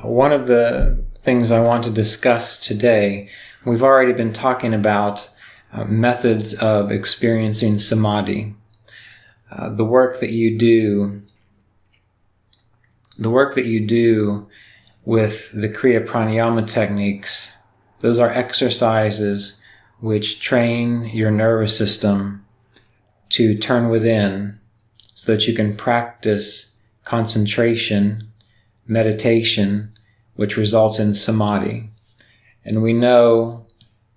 One of the things I want to discuss today, we've already been talking about methods of experiencing Samadhi. The work that you do with the Kriya pranayama techniques, those are exercises which train your nervous system to turn within so that you can practice concentration, meditation, which results in Samadhi. And we know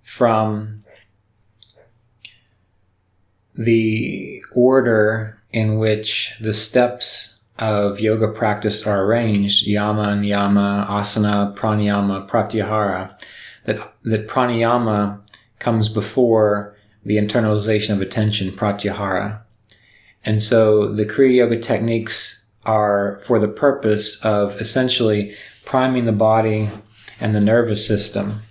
from the order in which the steps of yoga practice are arranged, yama, niyama, asana, pranayama, pratyahara, that pranayama comes before the internalization of attention, pratyahara. And so the Kriya Yoga techniques are for the purpose of essentially priming the body and the nervous system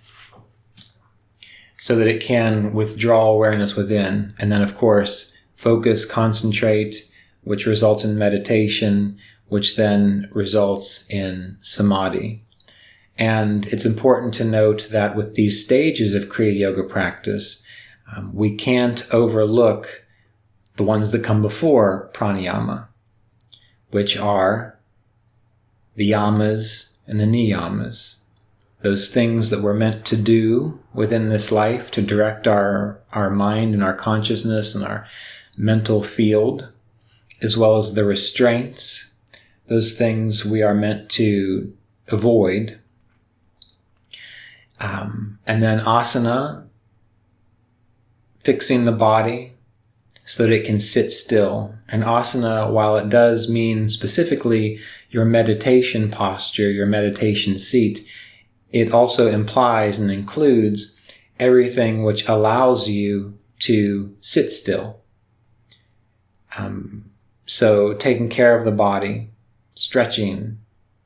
so that it can withdraw awareness within. And then, of course, focus, concentrate, which results in meditation, which then results in Samadhi. And it's important to note that with these stages of Kriya Yoga practice, we can't overlook the ones that come before pranayama, which are the yamas and the niyamas. Those things that we're meant to do within this life to direct our mind and our consciousness and our mental field, as well as the restraints, those things we are meant to avoid. And then asana, fixing the body so that it can sit still. And asana, while it does mean specifically your meditation posture, your meditation seat, it also implies and includes everything which allows you to sit still. So taking care of the body, stretching,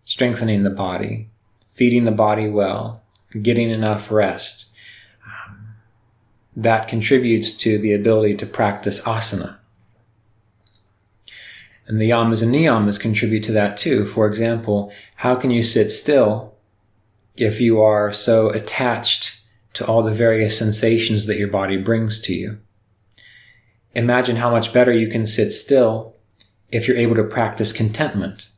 strengthening the body, feeding the body well, getting enough rest, that contributes to the ability to practice asana. And the yamas and niyamas contribute to that too. For example, how can you sit still if you are so attached to all the various sensations that your body brings to you? Imagine how much better you can sit still if you're able to practice contentment,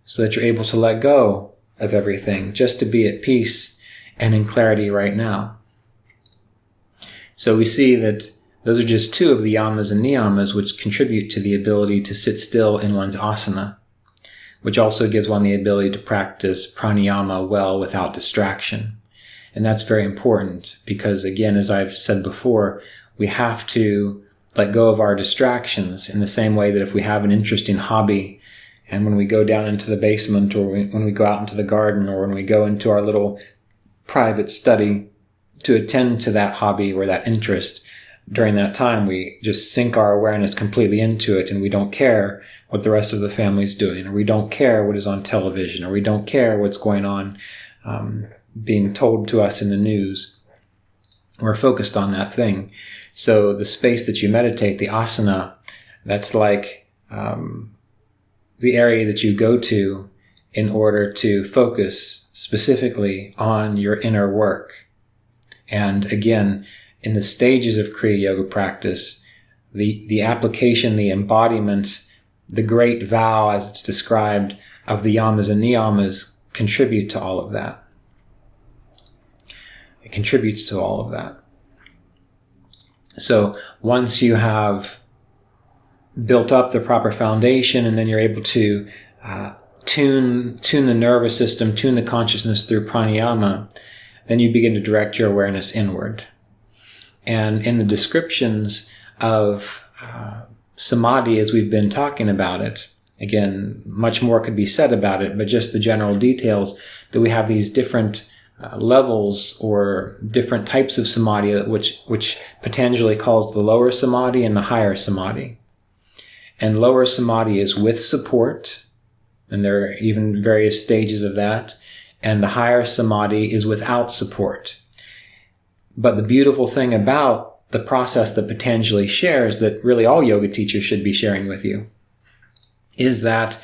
so that you're able to let go of everything, just to be at peace and in clarity right now. So we see that those are just two of the yamas and niyamas which contribute to the ability to sit still in one's asana, which also gives one the ability to practice pranayama well without distraction. And that's very important because, again, as I've said before, we have to let go of our distractions in the same way that if we have an interesting hobby, and when we go down into the basement or when we go out into the garden or when we go into our little private study to attend to that hobby or that interest, during that time we just sink our awareness completely into it and we don't care what the rest of the family's doing, or we don't care what is on television, or we don't care what's going on being told to us in the news. We're focused on that thing. So the space that you meditate, the asana, that's like the area that you go to in order to focus specifically on your inner work. And again, in the stages of Kriya Yoga practice, the application, the embodiment, the great vow as it's described of the yamas and niyamas contribute to all of that. It contributes to all of that. So once you have built up the proper foundation, and then you're able to tune the nervous system, tune the consciousness through pranayama, then you begin to direct your awareness inward. And in the descriptions of Samadhi, as we've been talking about it, again, much more could be said about it, but just the general details, that we have these different levels or different types of Samadhi, which Patanjali calls the lower Samadhi and the higher Samadhi. And lower Samadhi is with support, and there are even various stages of that, and the higher Samadhi is without support. But the beautiful thing about the process that Patanjali shares, that really all yoga teachers should be sharing with you, is that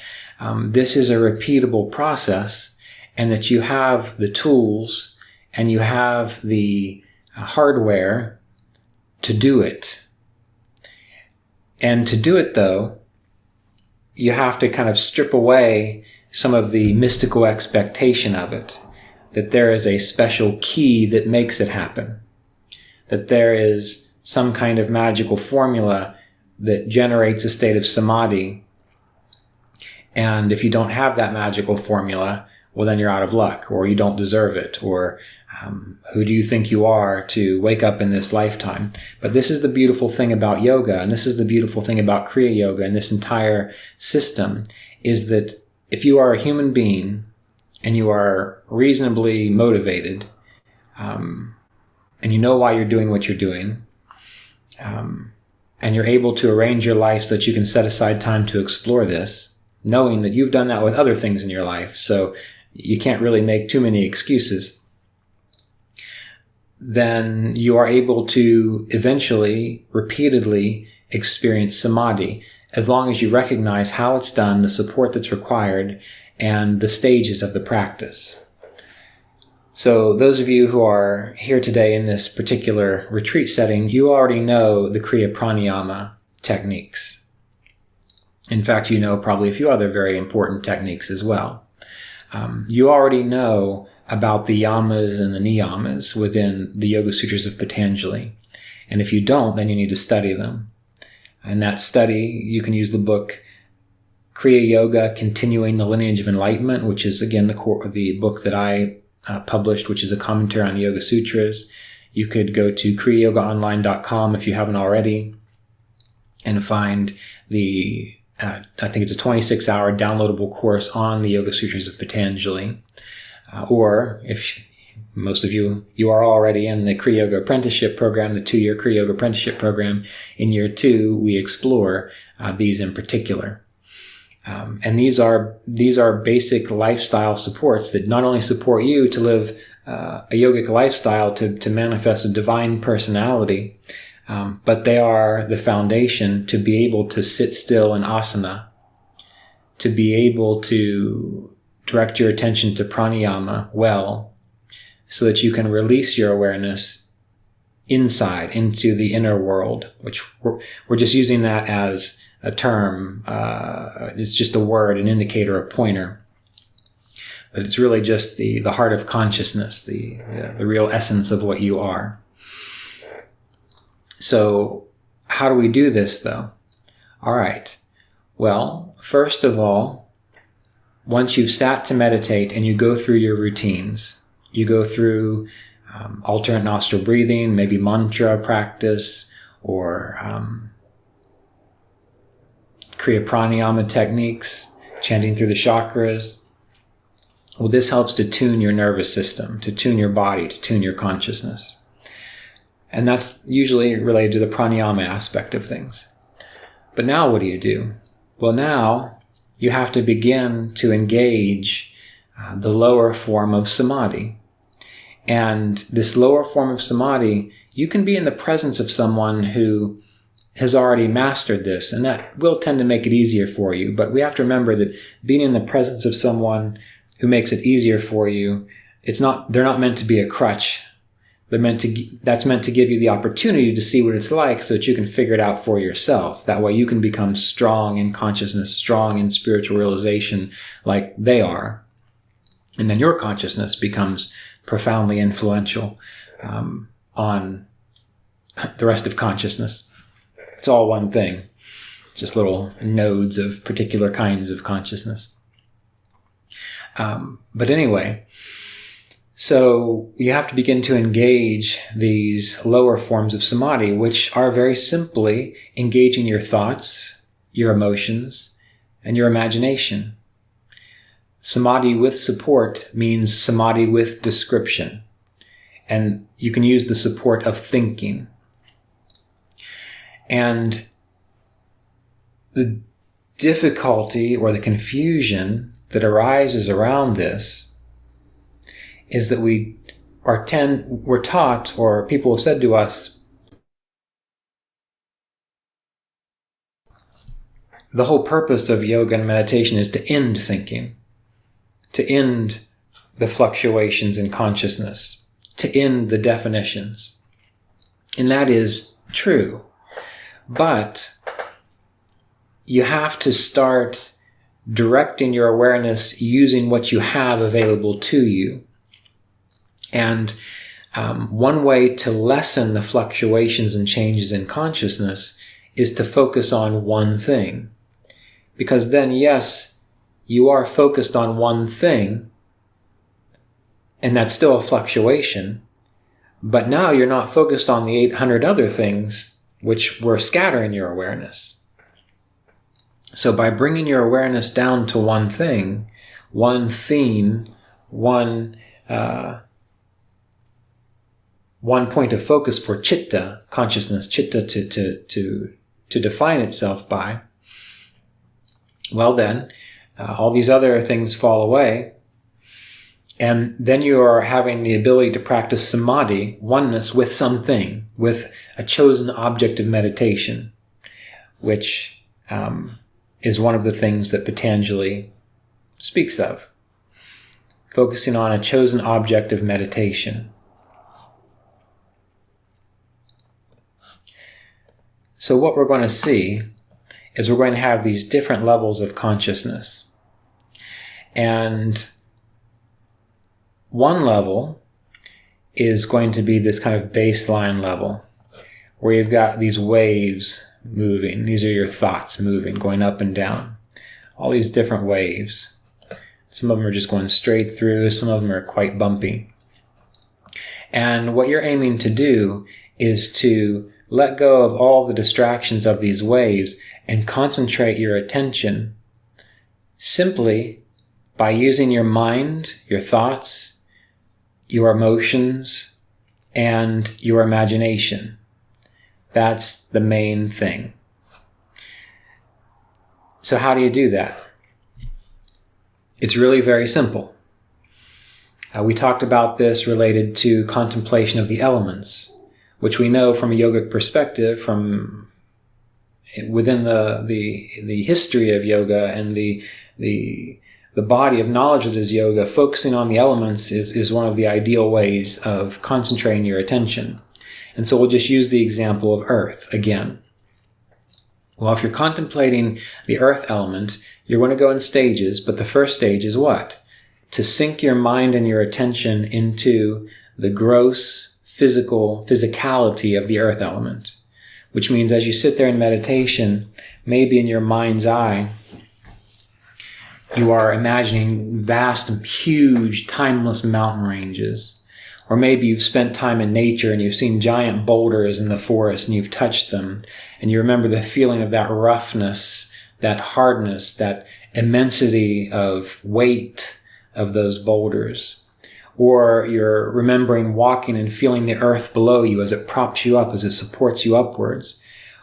this is a repeatable process, and that you have the tools and you have the hardware to do it. And to do it, though, you have to kind of strip away some of the mystical expectation of it, that there is a special key that makes it happen, that there is some kind of magical formula that generates a state of samadhi. And if you don't have that magical formula, well, then you're out of luck, or you don't deserve it, or who do you think you are to wake up in this lifetime? But this is the beautiful thing about yoga, and this is the beautiful thing about Kriya Yoga and this entire system, is that if you are a human being and you are reasonably motivated, and you know why you're doing what you're doing, and you're able to arrange your life so that you can set aside time to explore this, knowing that you've done that with other things in your life, so you can't really make too many excuses, then you are able to eventually, repeatedly experience samadhi, as long as you recognize how it's done, the support that's required, and the stages of the practice. So those of you who are here today in this particular retreat setting, you already know the Kriya Pranayama techniques. In fact, you know probably a few other very important techniques as well. You already know about the yamas and the niyamas within the Yoga Sutras of Patanjali. And if you don't, then you need to study them. And that study, you can use the book Kriya Yoga, Continuing the Lineage of Enlightenment, which is, again, the book that I published, which is a commentary on the Yoga Sutras. You could go to kriyayogaonline.com if you haven't already and find the, I think it's a 26-hour downloadable course on the Yoga Sutras of Patanjali. Or if most of you are already in the Kriya Yoga Apprenticeship Program, the 2-year Kriya Yoga Apprenticeship Program, in year 2, we explore these in particular. And these are basic lifestyle supports that not only support you to live a yogic lifestyle, to manifest a divine personality, but they are the foundation to be able to sit still in asana, to be able to direct your attention to pranayama well, so that you can release your awareness inside, into the inner world, which we're just using that as a term. It's just a word, an indicator, a pointer. But it's really just the heart of consciousness, the real essence of what you are. So how do we do this, though? All right. Well, first of all, once you've sat to meditate and you go through your routines, you go through alternate nostril breathing, maybe mantra practice, or Kriya Pranayama techniques, chanting through the chakras. Well, this helps to tune your nervous system, to tune your body, to tune your consciousness. And that's usually related to the pranayama aspect of things. But now what do? Well, now you have to begin to engage the lower form of samadhi. And this lower form of samadhi, you can be in the presence of someone who has already mastered this, and that will tend to make it easier for you. But we have to remember that being in the presence of someone who makes it easier for you, they're not meant to be a crutch. That's meant to give you the opportunity to see what it's like so that you can figure it out for yourself. That way you can become strong in consciousness, strong in spiritual realization like they are. And then your consciousness becomes profoundly influential on the rest of consciousness. It's all one thing, just little nodes of particular kinds of consciousness. But anyway, so you have to begin to engage these lower forms of samadhi, which are very simply engaging your thoughts, your emotions, and your imagination. Samadhi with support means samadhi with description. And you can use the support of thinking. And the difficulty or the confusion that arises around this is that we're taught, or people have said to us, the whole purpose of yoga and meditation is to end thinking, to end the fluctuations in consciousness, to end the definitions. And that is true. But you have to start directing your awareness using what you have available to you. And one way to lessen the fluctuations and changes in consciousness is to focus on one thing. Because then, yes, you are focused on one thing, and that's still a fluctuation, but now you're not focused on the 800 other things which were scattering your awareness. So by bringing your awareness down to one thing, one theme, one point of focus for chitta, consciousness, chitta to define itself by, well then, all these other things fall away, and then you are having the ability to practice samadhi, oneness with something, with a chosen object of meditation, which is one of the things that Patanjali speaks of. Focusing on a chosen object of meditation. So what we're going to see is we're going to have these different levels of consciousness. And one level is going to be this kind of baseline level, where you've got these waves moving. These are your thoughts moving, going up and down. All these different waves. Some of them are just going straight through. Some of them are quite bumpy. And what you're aiming to do is to let go of all the distractions of these waves and concentrate your attention simply by using your mind, your thoughts, your emotions, and your imagination. That's the main thing. So how do you do that? It's really very simple. We talked about this related to contemplation of the elements, which we know from a yogic perspective, from within the history of yoga and the body of knowledge that is yoga, focusing on the elements is one of the ideal ways of concentrating your attention. And so we'll just use the example of earth again. Well, if you're contemplating the earth element, you're going to go in stages, but the first stage is what? To sink your mind and your attention into the gross physicality of the earth element, which means as you sit there in meditation, maybe in your mind's eye, you are imagining vast, huge, timeless mountain ranges. Or maybe you've spent time in nature and you've seen giant boulders in the forest and you've touched them. And you remember the feeling of that roughness, that hardness, that immensity of weight of those boulders. Or you're remembering walking and feeling the earth below you as it props you up, as it supports you upwards.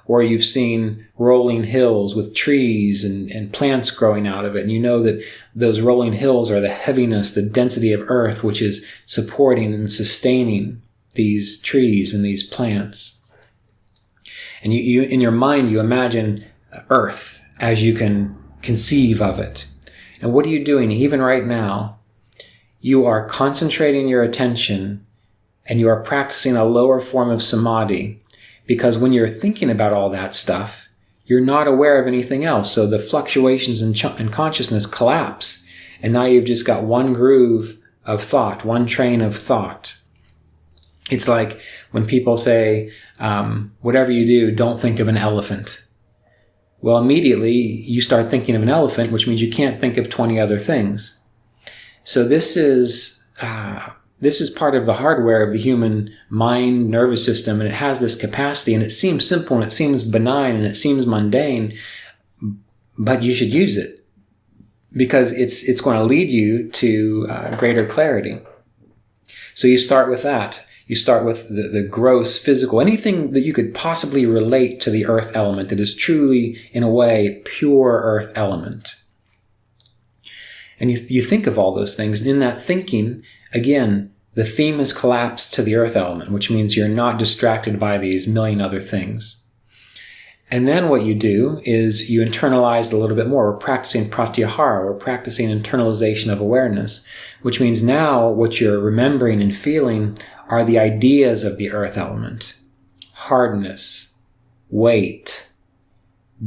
Or you've seen rolling hills with trees and plants growing out of it. And you know that those rolling hills are the heaviness, the density of earth, which is supporting and sustaining these trees and these plants. And you in your mind, you imagine earth as you can conceive of it. And what are you doing even right now? You are concentrating your attention and you are practicing a lower form of samadhi. Because when you're thinking about all that stuff, you're not aware of anything else. So the fluctuations in consciousness collapse. And now you've just got one groove of thought, one train of thought. It's like when people say, whatever you do, don't think of an elephant. Well, immediately you start thinking of an elephant, which means you can't think of 20 other things. So this is part of the hardware of the human mind, nervous system, and it has this capacity, and it seems simple, and it seems benign, and it seems mundane, but you should use it because it's going to lead you to greater clarity. So you start with that. You start with the gross physical, anything that you could possibly relate to the earth element that is truly, in a way, pure earth element. And you think of all those things, and in that thinking, again, the theme is collapsed to the earth element, which means you're not distracted by these million other things. And then what you do is you internalize a little bit more. We're practicing pratyahara. We're practicing internalization of awareness, which means now what you're remembering and feeling are the ideas of the earth element. Hardness, weight,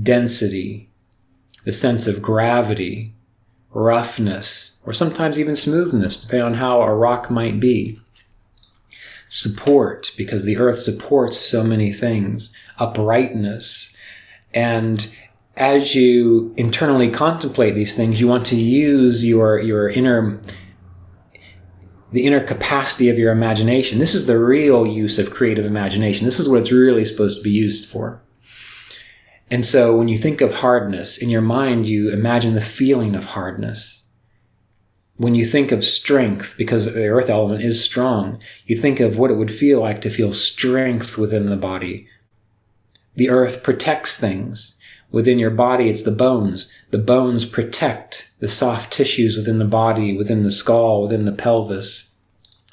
density, the sense of gravity, roughness, or sometimes even smoothness, depending on how a rock might be. Support, because the earth supports so many things. Uprightness. And as you internally contemplate these things, you want to use the inner capacity of your imagination. This is the real use of creative imagination. This is what it's really supposed to be used for. And so when you think of hardness, in your mind you imagine the feeling of hardness. When you think of strength, because the earth element is strong, you think of what it would feel like to feel strength within the body. The earth protects things. Within your body, it's the bones. The bones protect the soft tissues within the body, within the skull, within the pelvis.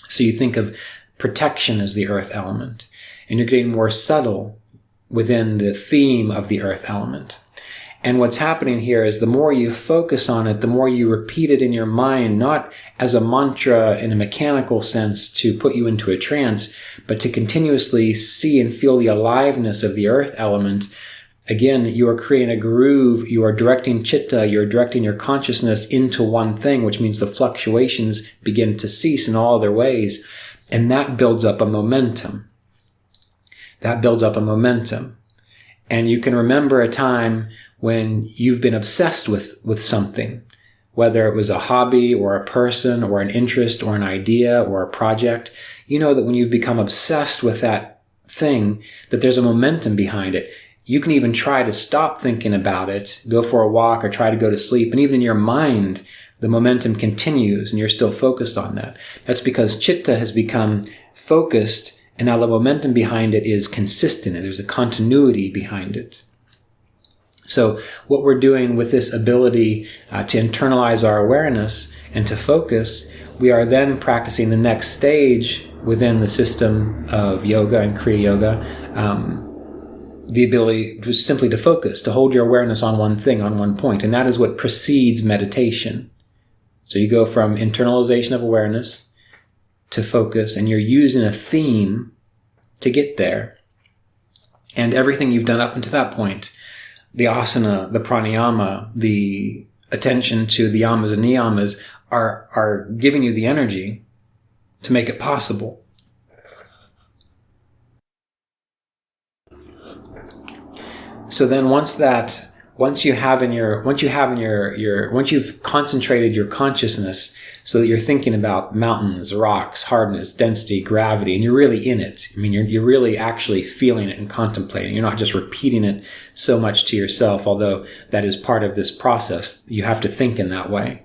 So you think of protection as the earth element. And you're getting more subtle within the theme of the earth element. And what's happening here is the more you focus on it, the more you repeat it in your mind, not as a mantra in a mechanical sense to put you into a trance, but to continuously see and feel the aliveness of the earth element. Again, you are creating a groove, you are directing chitta, you're directing your consciousness into one thing, which means the fluctuations begin to cease in all their ways. And that builds up a momentum. That builds up a momentum. And you can remember a time when you've been obsessed with something, whether it was a hobby or a person or an interest or an idea or a project. You know that when you've become obsessed with that thing, that there's a momentum behind it. You can even try to stop thinking about it, go for a walk or try to go to sleep. And even in your mind, the momentum continues and you're still focused on that. That's because chitta has become focused and now the momentum behind it is consistent and there's a continuity behind it. So what we're doing with this ability to internalize our awareness and to focus, we are then practicing the next stage within the system of yoga and Kriya yoga, the ability just simply to focus, to hold your awareness on one thing, on one point. And that is what precedes meditation. So you go from internalization of awareness to focus, and you're using a theme to get there. And everything you've done up until that point, the asana, the pranayama, the attention to the yamas and niyamas are giving you the energy to make it possible. So then once you've concentrated your consciousness so that you're thinking about mountains, rocks, hardness, density, gravity, and you're really in it. I mean, you're really actually feeling it and contemplating. You're not just repeating it so much to yourself, although that is part of this process. You have to think in that way.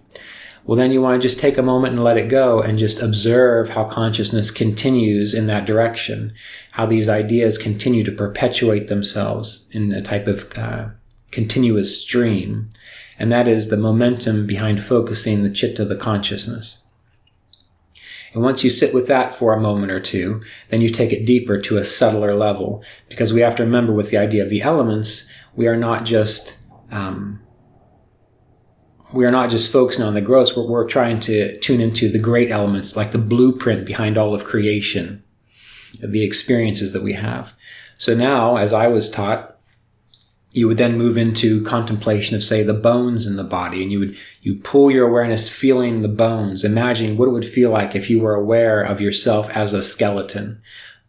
Well, then you want to just take a moment and let it go and just observe how consciousness continues in that direction, how these ideas continue to perpetuate themselves in a type of continuous stream. And that is the momentum behind focusing the chitta, the consciousness. And once you sit with that for a moment or two, then you take it deeper to a subtler level. Because we have to remember with the idea of the elements, we are not just focusing on the gross. We're trying to tune into the great elements, like the blueprint behind all of creation, the experiences that we have. So now, as I was taught, you would then move into contemplation of, say, the bones in the body, and you pull your awareness feeling the bones, imagining what it would feel like if you were aware of yourself as a skeleton,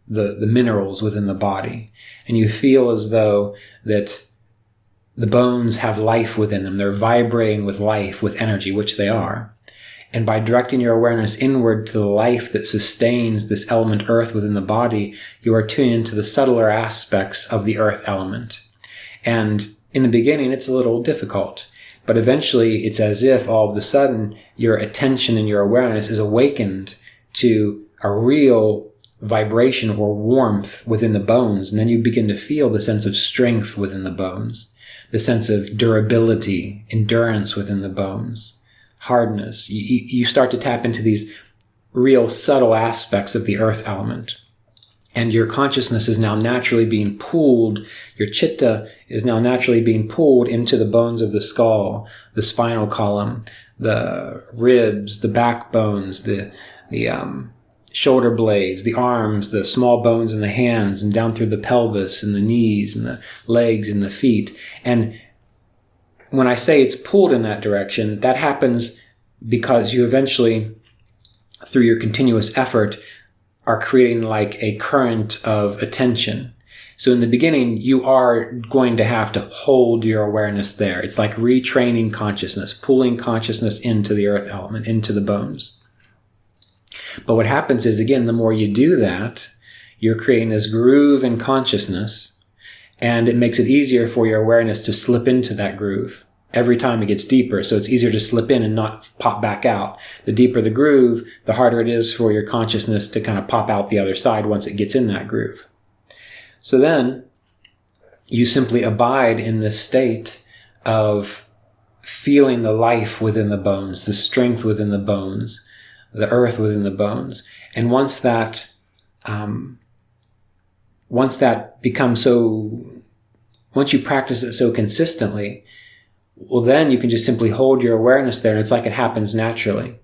the minerals within the body. And you feel as though that the bones have life within them. They're vibrating with life, with energy, which they are. And by directing your awareness inward to the life that sustains this element earth within the body, you are tuning into the subtler aspects of the earth element. And in the beginning, it's a little difficult, but eventually it's as if all of a sudden your attention and your awareness is awakened to a real vibration or warmth within the bones. And then you begin to feel the sense of strength within the bones, the sense of durability, endurance within the bones, hardness. You start to tap into these real subtle aspects of the earth element. And your consciousness is now naturally being pulled, your chitta is now naturally being pulled into the bones of the skull, the spinal column, the ribs, the backbones, the shoulder blades, the arms, the small bones in the hands, and down through the pelvis and the knees and the legs and the feet. And when I say it's pulled in that direction, that happens because you eventually, through your continuous effort, are creating like a current of attention. So in the beginning, you are going to have to hold your awareness there. It's like retraining consciousness, pulling consciousness into the earth element, into the bones. But what happens is, again, the more you do that, you're creating this groove in consciousness, and it makes it easier for your awareness to slip into that groove. Every time it gets deeper, so it's easier to slip in and not pop back out. The deeper the groove, the harder it is for your consciousness to kind of pop out the other side once it gets in that groove. So then you simply abide in this state of feeling the life within the bones, the strength within the bones, the earth within the bones. And once that becomes so, once you practice it so consistently, well, then you can just simply hold your awareness there, and it's like it happens naturally.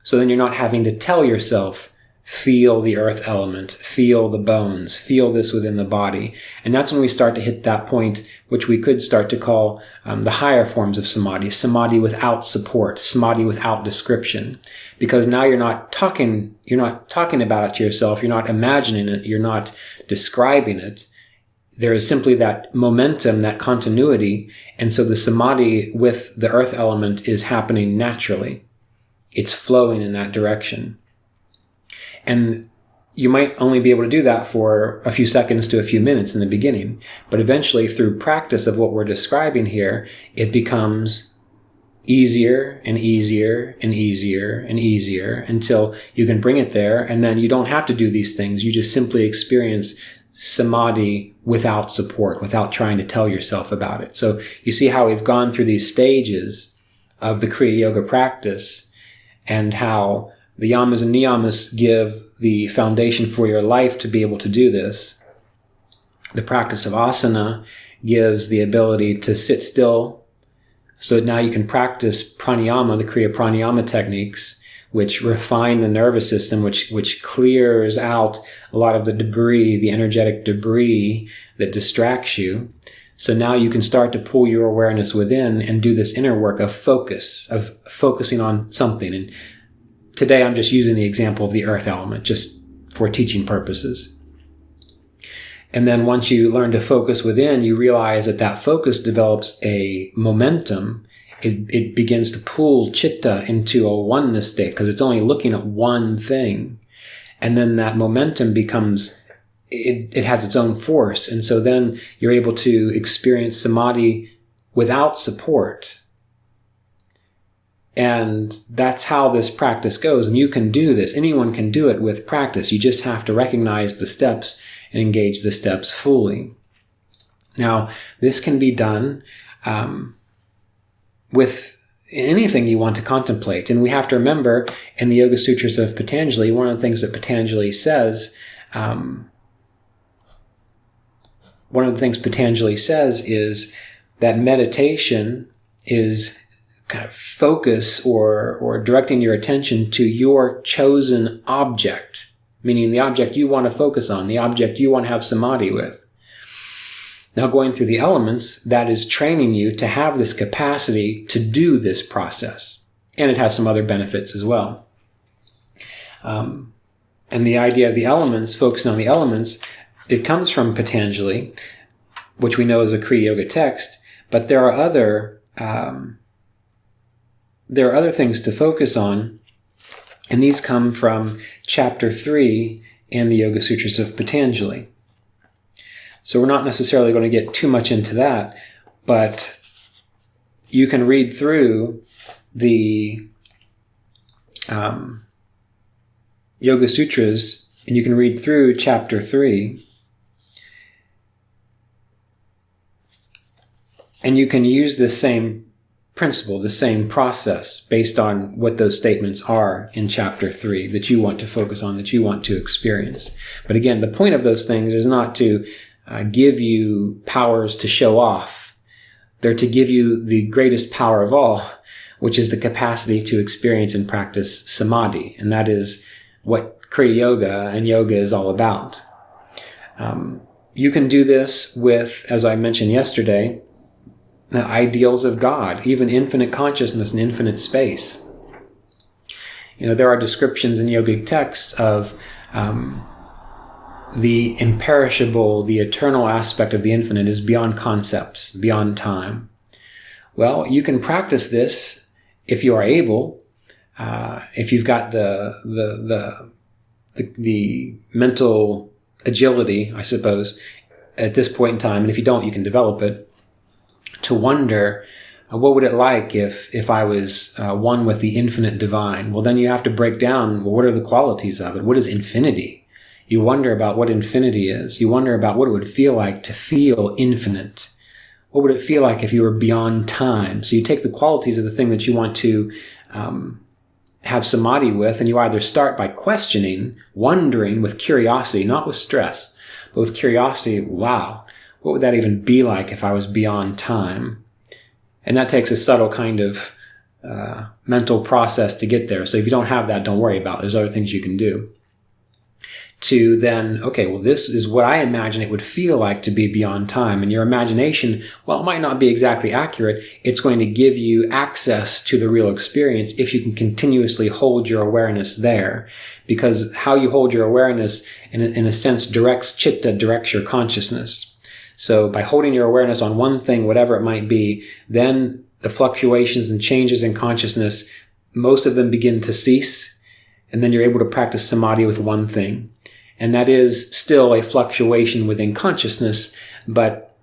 So then you're not having to tell yourself, feel the earth element, feel the bones, feel this within the body. And that's when we start to hit that point, which we could start to call the higher forms of samadhi, samadhi without support, samadhi without description. Because now you're not talking about it to yourself, you're not imagining it, you're not describing it. There is simply that momentum, that continuity, and so the samadhi with the earth element is happening naturally. It's flowing in that direction. And you might only be able to do that for a few seconds to a few minutes in the beginning, but eventually through practice of what we're describing here, it becomes easier and easier and easier and easier until you can bring it there, and then you don't have to do these things. You just simply experience samadhi without support, without trying to tell yourself about it. So you see how we've gone through these stages of the Kriya Yoga practice, and how the yamas and niyamas give the foundation for your life to be able to do this. The practice of asana gives the ability to sit still, so now you can practice pranayama, the Kriya pranayama techniques, which refine the nervous system, which clears out a lot of the debris, the energetic debris that distracts you. So now you can start to pull your awareness within and do this inner work of focus, of focusing on something. And today I'm just using the example of the earth element, just for teaching purposes. And then once you learn to focus within, you realize that focus develops a momentum. It begins to pull chitta into a oneness state because it's only looking at one thing. And then that momentum becomes, it has its own force. And so then you're able to experience samadhi without support. And that's how this practice goes. And you can do this. Anyone can do it with practice. You just have to recognize the steps and engage the steps fully. Now, this can be done with anything you want to contemplate. And we have to remember, in the Yoga Sutras of Patanjali, one of the things that Patanjali says, is that meditation is kind of focus or directing your attention to your chosen object, meaning the object you want to focus on, the object you want to have samadhi with. Now, going through the elements, that is training you to have this capacity to do this process. And it has some other benefits as well. And the idea of the elements, focusing on the elements, it comes from Patanjali, which we know is a Kriya Yoga text, but there are other things to focus on, and these come from Chapter 3 in the Yoga Sutras of Patanjali. So we're not necessarily going to get too much into that, but you can read through the Yoga Sutras, and you can read through Chapter 3, and you can use this same principle, the same process based on what those statements are in chapter 3 that you want to focus on, that you want to experience. But again, the point of those things is not to give you powers to show off. They're to give you the greatest power of all, which is the capacity to experience and practice samadhi. And that is what Kriya Yoga and yoga is all about. You can do this with, as I mentioned yesterday, the ideals of God, even infinite consciousness and infinite space. There are descriptions in yogic texts of the imperishable, the eternal aspect of the infinite is beyond concepts, beyond time. Well, you can practice this if you are able, if you've got the mental agility, I suppose, at this point in time, and if you don't, you can develop it, to wonder, what would it like if I was one with the infinite divine? Well, then you have to break down, well, what are the qualities of it? What is infinity? You wonder about what infinity is. You wonder about what it would feel like to feel infinite. What would it feel like if you were beyond time? So you take the qualities of the thing that you want to have samadhi with, and you either start by questioning, wondering with curiosity, not with stress, but with curiosity, wow, what would that even be like if I was beyond time? And that takes a subtle kind of mental process to get there. So if you don't have that, don't worry about it. There's other things you can do. To then, okay, well, this is what I imagine it would feel like to be beyond time. And your imagination, while it might not be exactly accurate, it's going to give you access to the real experience if you can continuously hold your awareness there. Because how you hold your awareness, in a sense, directs chitta, directs your consciousness. So by holding your awareness on one thing, whatever it might be, then the fluctuations and changes in consciousness, most of them begin to cease. And then you're able to practice samadhi with one thing. And that is still a fluctuation within consciousness, but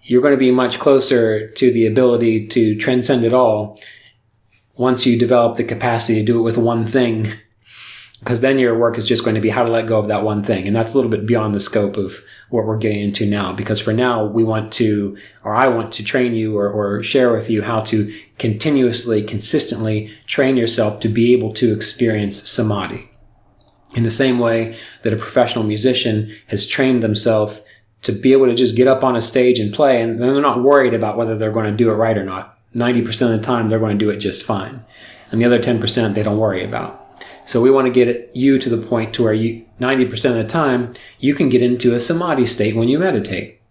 you're going to be much closer to the ability to transcend it all once you develop the capacity to do it with one thing. Because then your work is just going to be how to let go of that one thing. And that's a little bit beyond the scope of what we're getting into now. Because for now, I want to train you or share with you how to continuously, consistently train yourself to be able to experience samadhi. In the same way that a professional musician has trained themselves to be able to just get up on a stage and play, and they're not worried about whether they're going to do it right or not. 90% of the time, they're going to do it just fine. And the other 10% they don't worry about. So we want to get you to the point to where 90% of the time, you can get into a samadhi state when you meditate.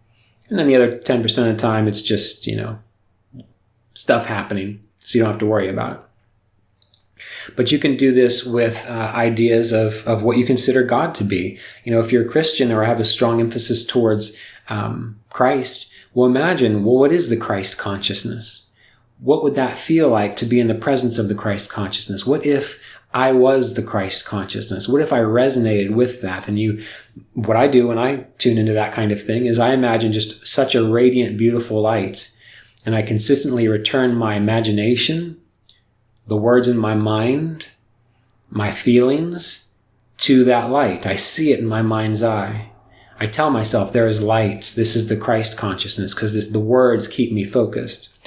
And then the other 10% of the time, it's just, stuff happening. So you don't have to worry about it. But you can do this with ideas of what you consider God to be. If you're a Christian or have a strong emphasis towards Christ, well, imagine, what is the Christ consciousness? What would that feel like to be in the presence of the Christ consciousness? What if I was the Christ consciousness? What if I resonated with that? And what I do when I tune into that kind of thing is I imagine just such a radiant, beautiful light. And I consistently return my imagination, the words in my mind, my feelings, to that light. I see it in my mind's eye. I tell myself there is light. This is the Christ consciousness, because the words keep me focused.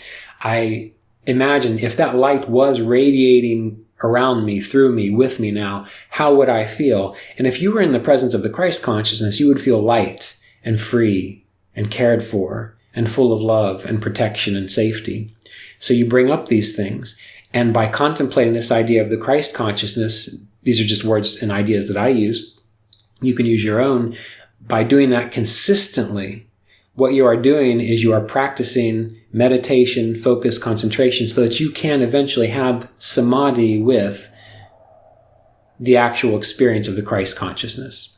I imagine if that light was radiating around me, through me, with me now, how would I feel? And if you were in the presence of the Christ consciousness, you would feel light and free and cared for and full of love and protection and safety. So you bring up these things. And by contemplating this idea of the Christ consciousness, these are just words and ideas that I use. You can use your own. By doing that consistently, what you are doing is you are practicing meditation, focus, concentration, so that you can eventually have samadhi with the actual experience of the Christ consciousness.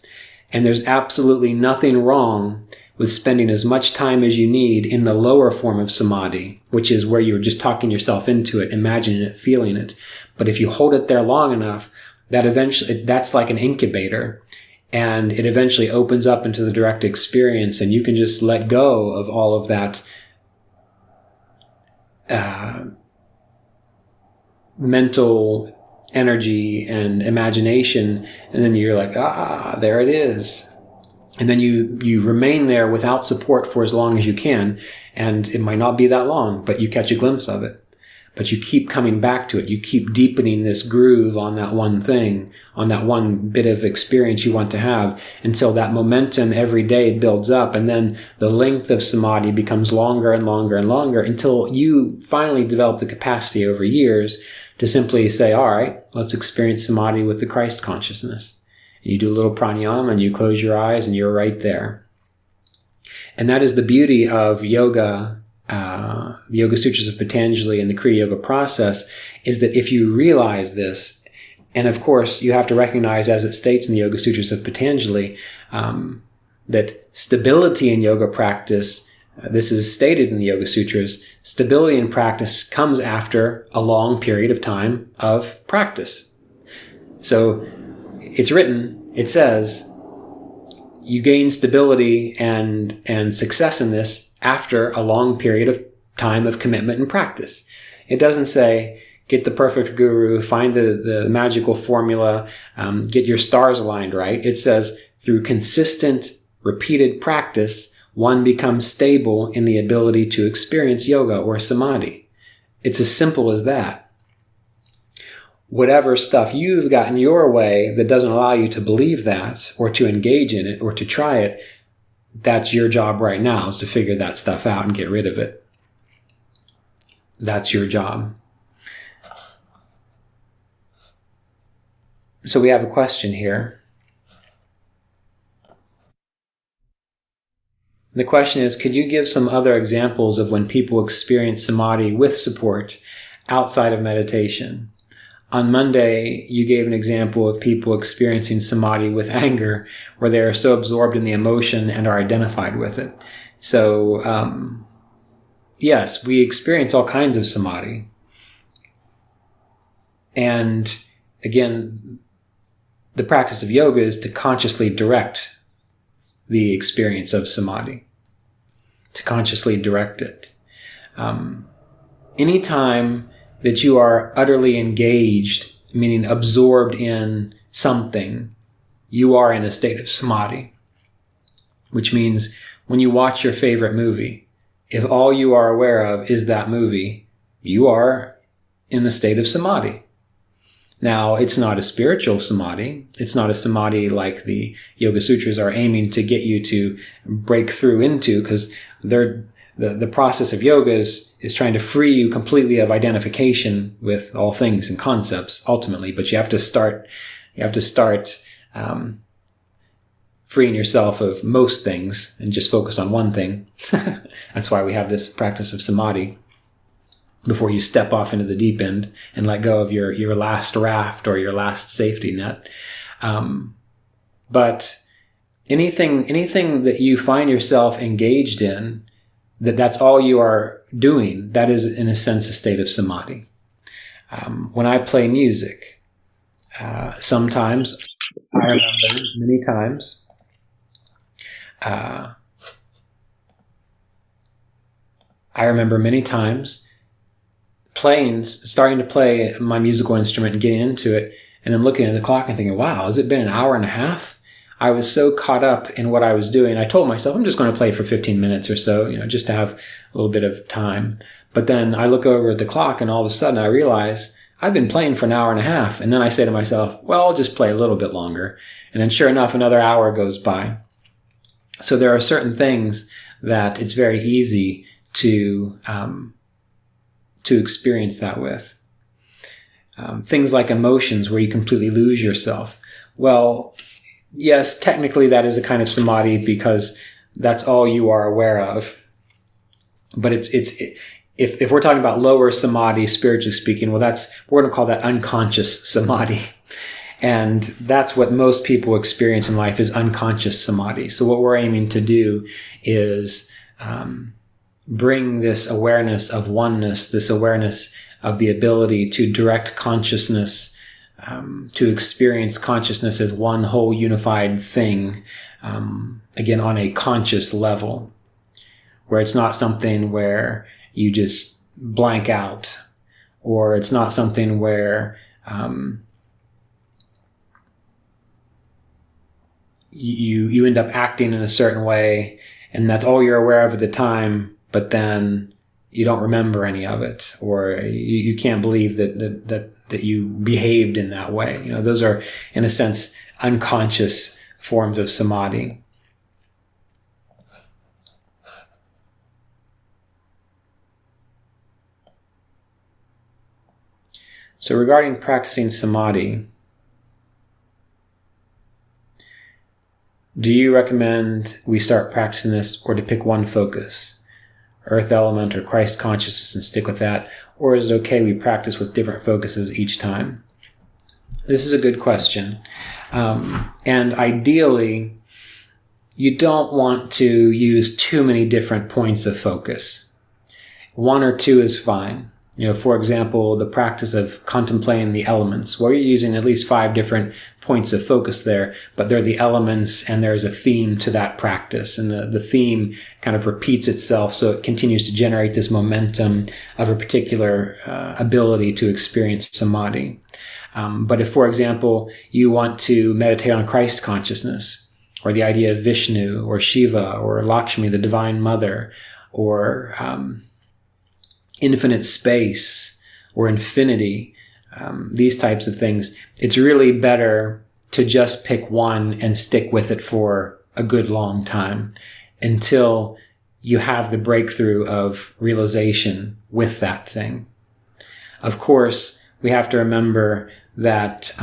And there's absolutely nothing wrong with spending as much time as you need in the lower form of samadhi, which is where you're just talking yourself into it, imagining it, feeling it. But if you hold it there long enough, that's like an incubator, and it eventually opens up into the direct experience, and you can just let go of all of that mental energy and imagination, and then you're like, there it is. And then you remain there without support for as long as you can. And it might not be that long, but you catch a glimpse of it. But you keep coming back to it. You keep deepening this groove on that one thing, on that one bit of experience you want to have, until that momentum every day builds up. And then the length of samadhi becomes longer and longer and longer, until you finally develop the capacity over years to simply say, all right, let's experience samadhi with the Christ consciousness. You do a little pranayama and you close your eyes and you're right there. And that is the beauty of yoga, the Yoga Sutras of Patanjali and the Kriya Yoga process, is that if you realize this, and of course you have to recognize, as it states in the Yoga Sutras of Patanjali, that stability in yoga practice, this is stated in the Yoga Sutras, stability in practice comes after a long period of time of practice. So it's written, it says, you gain stability and success in this after a long period of time of commitment and practice. It doesn't say, get the perfect guru, find the magical formula, get your stars aligned right. It says, through consistent, repeated practice, one becomes stable in the ability to experience yoga or samadhi. It's as simple as that. Whatever stuff you've got in your way that doesn't allow you to believe that, or to engage in it, or to try it, that's your job right now, is to figure that stuff out and get rid of it. That's your job. So we have a question here. The question is, could you give some other examples of when people experience samadhi with support outside of meditation? On Monday, you gave an example of people experiencing samadhi with anger, where they are so absorbed in the emotion and are identified with it. So, yes, we experience all kinds of samadhi. And again, the practice of yoga is to consciously direct the experience of samadhi, to consciously direct it. Anytime that you are utterly engaged, meaning absorbed in something, you are in a state of samadhi. Which means when you watch your favorite movie, if all you are aware of is that movie, you are in a state of samadhi. Now, it's not a spiritual samadhi. It's not a samadhi like the Yoga Sutras are aiming to get you to break through into, because the process of yoga is trying to free you completely of identification with all things and concepts, ultimately. But you have to start freeing yourself of most things and just focus on one thing. That's why we have this practice of samadhi, before you step off into the deep end and let go of your last raft or your last safety net. But anything that you find yourself engaged in, that's all you are doing, that is in a sense a state of samadhi. When I play music, sometimes, I remember many times, starting to play my musical instrument and getting into it, and then looking at the clock and thinking, wow, has it been an hour and a half? I was so caught up in what I was doing. I told myself, I'm just going to play for 15 minutes or so, just to have a little bit of time. But then I look over at the clock and all of a sudden I realize I've been playing for an hour and a half. And then I say to myself, well, I'll just play a little bit longer. And then sure enough, another hour goes by. So there are certain things that it's very easy to experience that with. Things like emotions where you completely lose yourself. Well, yes, technically that is a kind of samadhi because that's all you are aware of. But if we're talking about lower samadhi, spiritually speaking, well, we're going to call that unconscious samadhi. And that's what most people experience in life, is unconscious samadhi. So what we're aiming to do is bring this awareness of oneness, this awareness of the ability to direct consciousness, to experience consciousness as one whole unified thing, again, on a conscious level, where it's not something where you just blank out, or it's not something where you end up acting in a certain way, and that's all you're aware of at the time, but then you don't remember any of it, or you can't believe that you behaved in that way. Those are, in a sense, unconscious forms of samadhi. So regarding practicing samadhi, do you recommend we start practicing this or to pick one focus, earth element or Christ consciousness, and stick with that? Or is it okay we practice with different focuses each time? This is a good question. And ideally, you don't want to use too many different points of focus. One or two is fine. For example, the practice of contemplating the elements, where you're using at least 5 different points of focus there, but they're the elements and there's a theme to that practice. And the theme kind of repeats itself, so it continues to generate this momentum of a particular ability to experience samadhi. But if, for example, you want to meditate on Christ consciousness, or the idea of Vishnu, or Shiva, or Lakshmi, the Divine Mother, or infinite space or infinity, these types of things, it's really better to just pick one and stick with it for a good long time until you have the breakthrough of realization with that thing. Of course, we have to remember that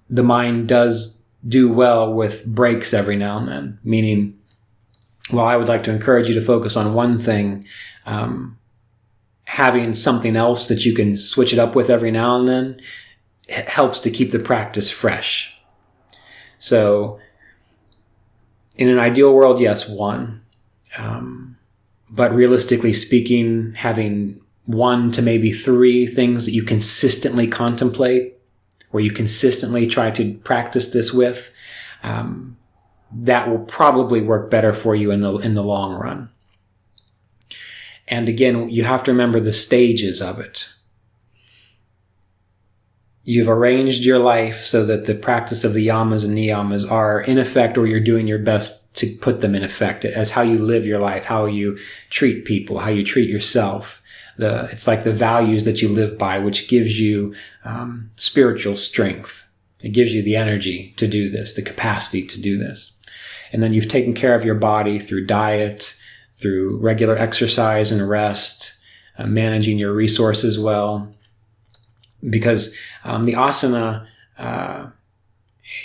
the mind does do well with breaks every now and then, meaning, while I would like to encourage you to focus on one thing, having something else that you can switch it up with every now and then, it helps to keep the practice fresh. So in an ideal world, yes, one. But realistically speaking, having 1 to maybe 3 things that you consistently contemplate, or you consistently try to practice this with, that will probably work better for you in the long run. And again, you have to remember the stages of it. You've arranged your life so that the practice of the yamas and niyamas are in effect, or you're doing your best to put them in effect, as how you live your life, how you treat people, how you treat yourself. It's like the values that you live by, which gives you spiritual strength. It gives you the energy to do this, the capacity to do this. And then you've taken care of your body through diet, through regular exercise and rest, managing your resources well. Because the asana,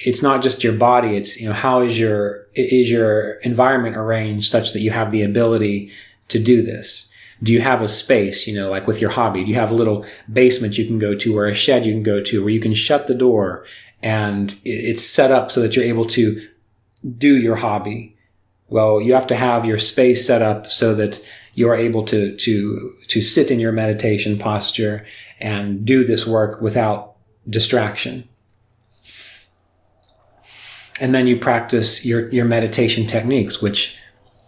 it's not just your body, it's, how is your environment arranged such that you have the ability to do this? Do you have a space, like with your hobby? Do you have a little basement you can go to, or a shed you can go to, where you can shut the door and it's set up so that you're able to do your hobby? Well, you have to have your space set up so that you're able to sit in your meditation posture and do this work without distraction. And then you practice your meditation techniques, which,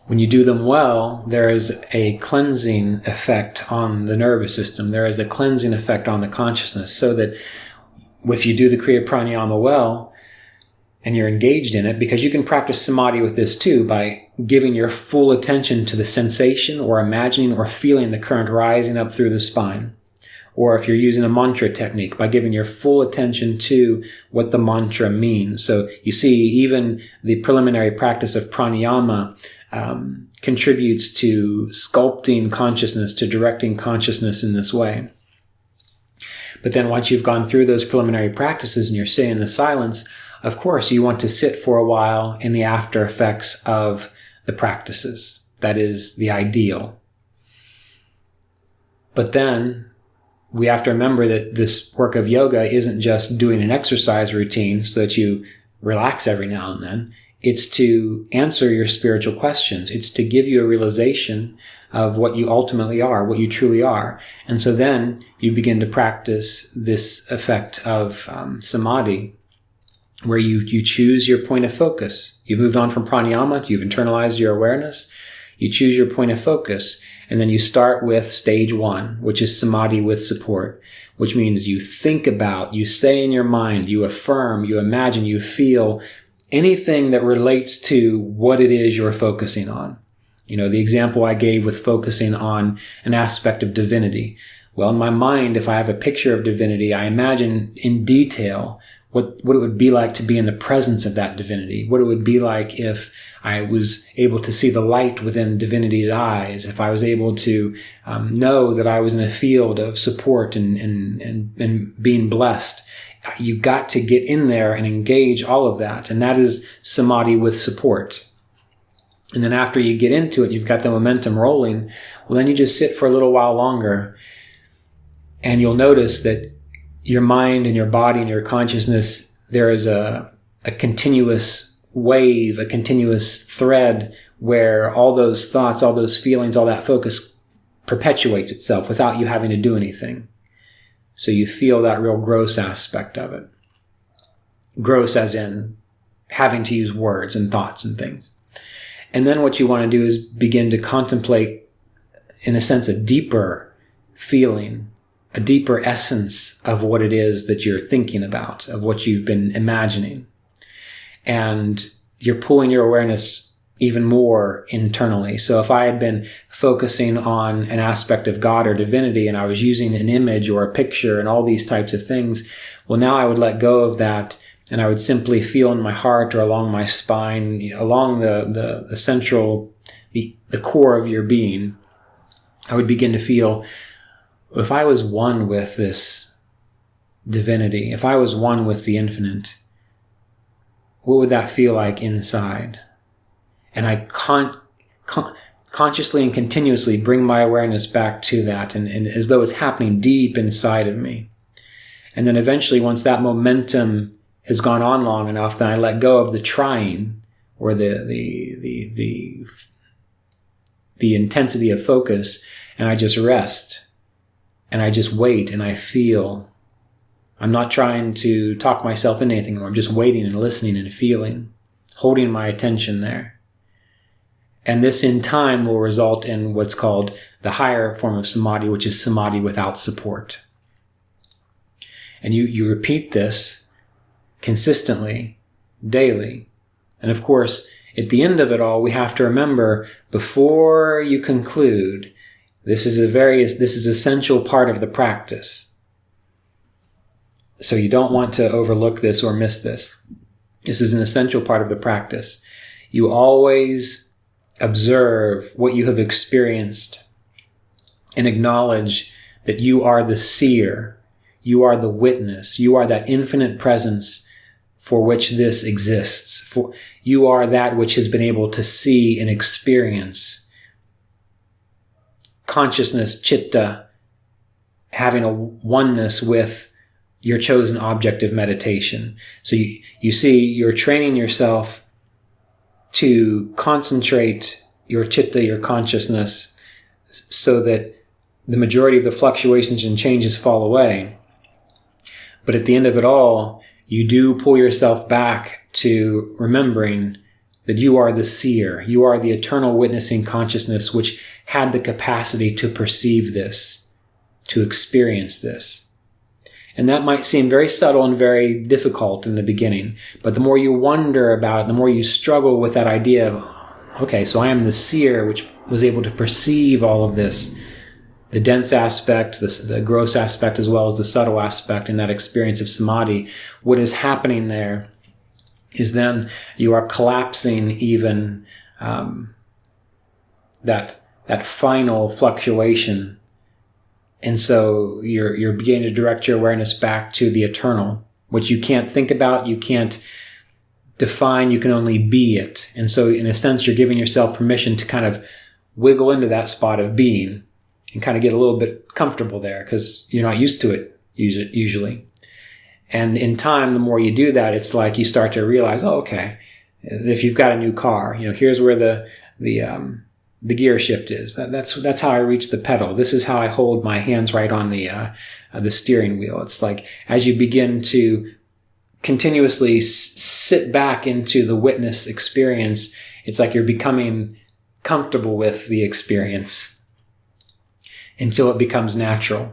when you do them well, there is a cleansing effect on the nervous system. There is a cleansing effect on the consciousness, so that if you do the Kriya Pranayama well, and you're engaged in it, because you can practice samadhi with this too, by giving your full attention to the sensation, or imagining or feeling the current rising up through the spine. Or if you're using a mantra technique, by giving your full attention to what the mantra means. So you see, even the preliminary practice of pranayama contributes to sculpting consciousness, to directing consciousness in this way. But then once you've gone through those preliminary practices and you're sitting in the silence, of course, you want to sit for a while in the after effects of the practices. That is the ideal. But then we have to remember that this work of yoga isn't just doing an exercise routine so that you relax every now and then. It's to answer your spiritual questions. It's to give you a realization of what you ultimately are, what you truly are. And so then you begin to practice this effect of samadhi, where you choose your point of focus. You've moved on from pranayama, you've internalized your awareness, you choose your point of focus, and then you start with stage 1, which is samadhi with support, which means you think about, you say in your mind, you affirm, you imagine, you feel anything that relates to what it is you're focusing on. The example I gave with focusing on an aspect of divinity. Well, in my mind, if I have a picture of divinity, I imagine in detail what it would be like to be in the presence of that divinity, what it would be like if I was able to see the light within divinity's eyes, if I was able to know that I was in a field of support and being blessed. You got to get in there and engage all of that. And that is samadhi with support. And then after you get into it, you've got the momentum rolling. Well, then you just sit for a little while longer. And you'll notice that your mind and your body and your consciousness, there is a continuous wave, a continuous thread where all those thoughts, all those feelings, all that focus perpetuates itself without you having to do anything. So you feel that real gross aspect of it. Gross as in having to use words and thoughts and things. And then what you want to do is begin to contemplate, in a sense, a deeper feeling, a deeper essence of what it is that you're thinking about, of what you've been imagining. And you're pulling your awareness even more internally. So if I had been focusing on an aspect of God or divinity and I was using an image or a picture and all these types of things, well, now I would let go of that and I would simply feel in my heart or along my spine, along the central, the core of your being. I would begin to feel, if I was one with this divinity, if I was one with the infinite, what would that feel like inside? And I consciously and continuously bring my awareness back to that, and as though it's happening deep inside of me. And then eventually, once that momentum has gone on long enough, then I let go of the trying or the intensity of focus, and I just rest. And I just wait and I feel. I'm not trying to talk myself into anything anymore. I'm just waiting and listening and feeling, holding my attention there. And this in time will result in what's called the higher form of samadhi, which is samadhi without support. And you repeat this consistently, daily. And of course, at the end of it all, we have to remember, before you conclude, this is an essential part of the practice. So you don't want to overlook this or miss this. This is an essential part of the practice. You always observe what you have experienced and acknowledge that you are the seer, you are the witness, you are that infinite presence for which this exists. For you are that which has been able to see and experience consciousness, chitta, having a oneness with your chosen object of meditation. So you see, you're training yourself to concentrate your chitta, your consciousness, so that the majority of the fluctuations and changes fall away. But at the end of it all, you do pull yourself back to remembering that you are the seer, you are the eternal witnessing consciousness which had the capacity to perceive this, to experience this. And that might seem very subtle and very difficult in the beginning, but the more you wonder about it, the more you struggle with that idea of, okay, so I am the seer which was able to perceive all of this, the dense aspect, the gross aspect, as well as the subtle aspect in that experience of samadhi. What is happening there is then you are collapsing even that final fluctuation. And so you're beginning to direct your awareness back to the eternal, which you can't think about, you can't define, you can only be it. And so in a sense, you're giving yourself permission to kind of wiggle into that spot of being and kind of get a little bit comfortable there because you're not used to it usually. And in time, the more you do that, it's like you start to realize, oh, okay, if you've got a new car, here's where the gear shift is. That's how I reach the pedal. This is how I hold my hands right on the steering wheel. It's like as you begin to continuously sit back into the witness experience, it's like you're becoming comfortable with the experience until it becomes natural.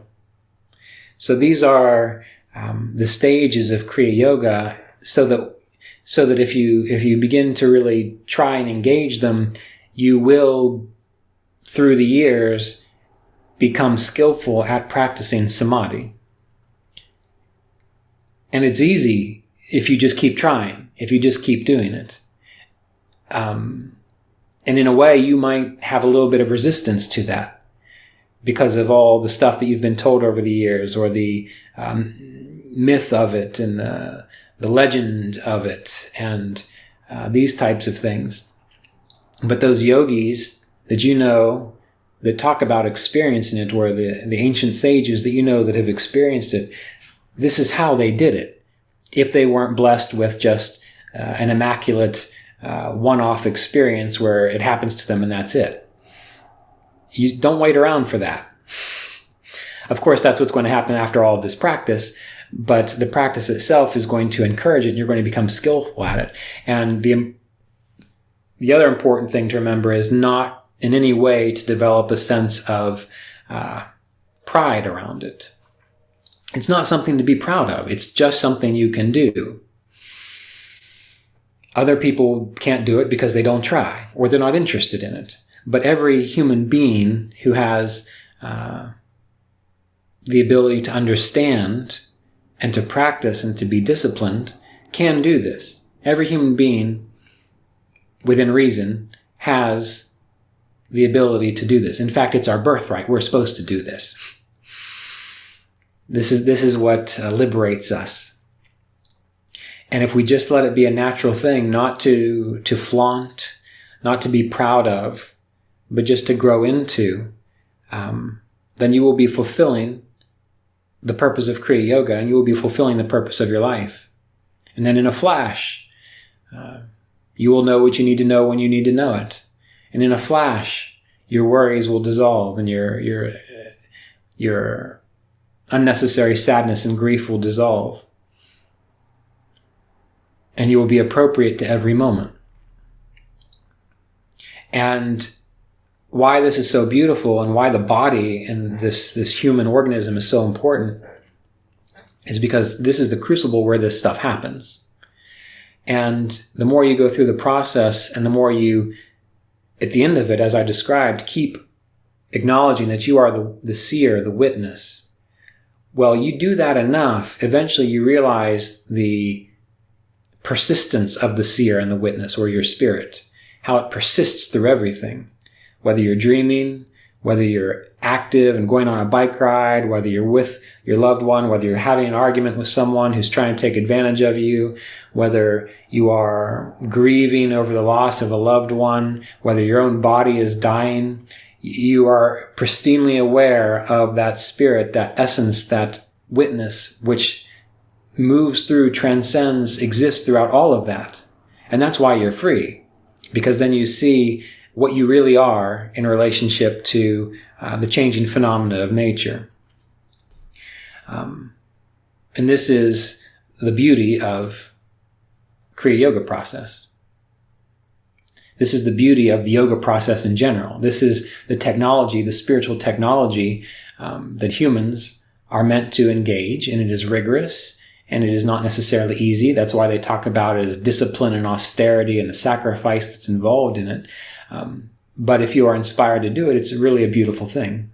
So these are the stages of Kriya Yoga, so so that if you begin to really try and engage them, you will, through the years, become skillful at practicing samadhi. And it's easy if you just keep trying, if you just keep doing it. And in a way, you might have a little bit of resistance to that because of all the stuff that you've been told over the years, or the myth of it, and the legend of it, and these types of things. But those yogis that you know that talk about experiencing it, or the ancient sages that you know that have experienced it, this is how they did it. If they weren't blessed with just an immaculate one-off experience where it happens to them and that's it. You don't wait around for that. Of course, that's what's going to happen after all of this practice, but the practice itself is going to encourage it, and you're going to become skillful at it. And the other important thing to remember is not in any way to develop a sense of pride around it. It's not something to be proud of. It's just something you can do. Other people can't do it because they don't try, or they're not interested in it. But every human being who has the ability to understand and to practice and to be disciplined can do this. Every human being, within reason, has the ability to do this. In fact, it's our birthright. We're supposed to do this. This is what liberates us. And if we just let it be a natural thing, not to flaunt, not to be proud of, but just to grow into, then you will be fulfilling the purpose of Kriya Yoga, and you will be fulfilling the purpose of your life. And then in a flash, you will know what you need to know when you need to know it. And in a flash, your worries will dissolve, and your unnecessary sadness and grief will dissolve. And you will be appropriate to every moment. And why this is so beautiful, and why the body and this human organism is so important, is because this is the crucible where this stuff happens. And the more you go through the process, and the more you, at the end of it, as I described, keep acknowledging that you are the seer, the witness. Well, you do that enough, eventually you realize the persistence of the seer and the witness, or your spirit, how it persists through everything. Whether you're dreaming, whether you're active and going on a bike ride, whether you're with your loved one, whether you're having an argument with someone who's trying to take advantage of you, whether you are grieving over the loss of a loved one, whether your own body is dying, you are pristinely aware of that spirit, that essence, that witness, which moves through, transcends, exists throughout all of that. And that's why you're free, because then you see what you really are in relationship to the changing phenomena of nature. And this is the beauty of Kriya Yoga process. This is the beauty of the yoga process in general. This is the technology, the spiritual technology that humans are meant to engage, and it is rigorous, and it is not necessarily easy. That's why they talk about it as discipline and austerity and the sacrifice that's involved in it. But if you are inspired to do it, it's really a beautiful thing.